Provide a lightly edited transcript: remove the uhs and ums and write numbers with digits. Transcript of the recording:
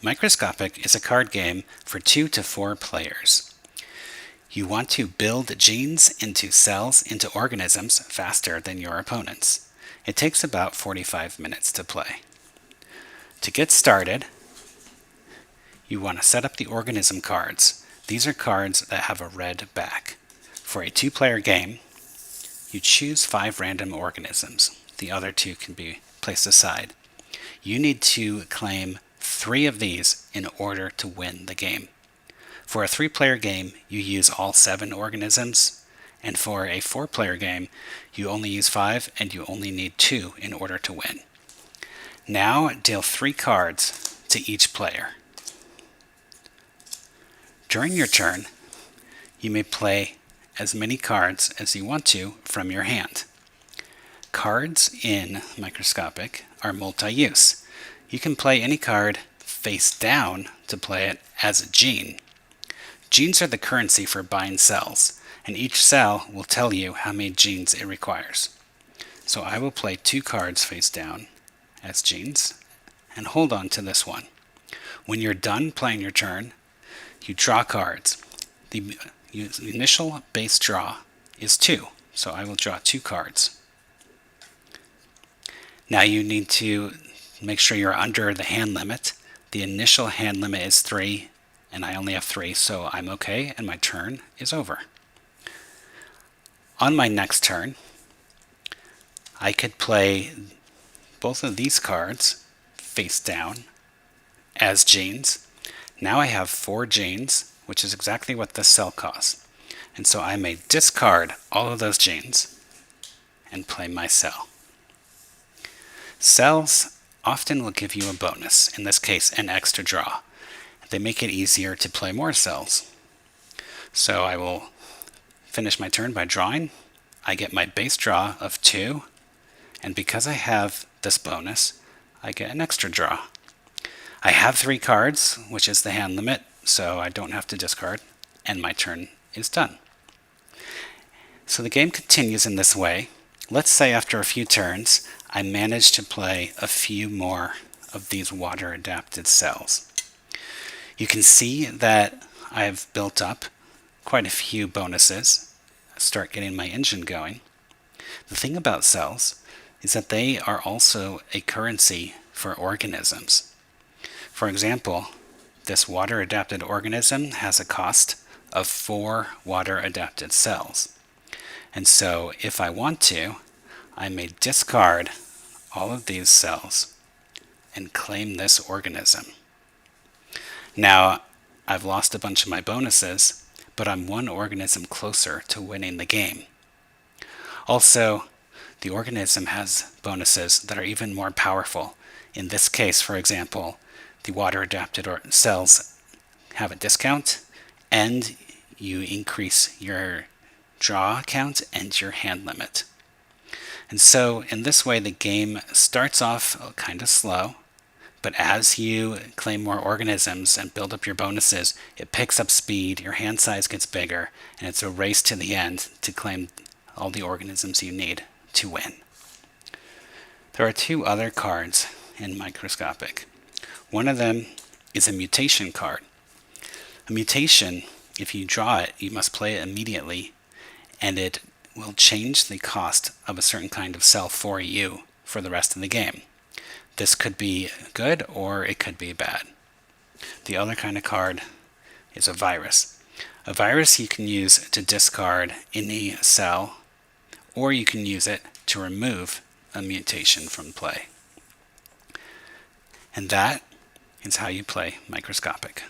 Microscopic is a card game for 2 to 4 players. You want to build genes into cells into organisms faster than your opponents. It takes about 45 minutes to play. To get started, you want to set up the organism cards. These are cards that have a red back. For a 2-player game, you choose 5 random organisms. The other 2 can be placed aside. You need to claim 3 of these in order to win the game. For a 3-player game, you use all 7 organisms, and for a 4-player game, you only use 5 and you only need 2 in order to win. Now deal 3 cards to each player. During your turn, you may play as many cards as you want to from your hand. Cards in Microscopic are multi-use. You can play any card face down to play it as a gene. Genes are the currency for buying cells, and each cell will tell you how many genes it requires. So I will play 2 cards face down as genes, and hold on to this one. When you're done playing your turn, you draw cards. The initial base draw is 2, so I will draw 2 cards. Now you need to make sure you're under the hand limit. The initial hand limit is 3, and I only have 3, so I'm okay, and my turn is over. On my next turn, I could play both of these cards face down as genes. Now I have 4 genes, which is exactly what this cell costs. And so I may discard all of those genes and play my cell. Cells often will give you a bonus, in this case an extra draw. They make it easier to play more cells. So I will finish my turn by drawing. I get my base draw of 2, and because I have this bonus, I get an extra draw. I have 3 cards, which is the hand limit, so I don't have to discard, and my turn is done. So the game continues in this way. Let's say after a few turns, I manage to play a few more of these water-adapted cells. You can see that I've built up quite a few bonuses. Start getting my engine going. The thing about cells is that they are also a currency for organisms. For example, this water-adapted organism has a cost of 4 water-adapted cells. And so if I want to, I may discard all of these cells and claim this organism. Now, I've lost a bunch of my bonuses, but I'm 1 organism closer to winning the game. Also, the organism has bonuses that are even more powerful. In this case, for example, the water-adapted cells have a discount, and you increase your draw count and your hand limit. And so in this way, the game starts off kind of slow, but as you claim more organisms and build up your bonuses, it picks up speed, your hand size gets bigger, and it's a race to the end to claim all the organisms you need to win. There are 2 other cards in Microscopic. One of them is a mutation card. A mutation, if you draw it, you must play it immediately, and it will change the cost of a certain kind of cell for you for the rest of the game. This could be good or it could be bad. The other kind of card is a virus. A virus you can use to discard any cell, or you can use it to remove a mutation from play. And that is how you play Microscopic.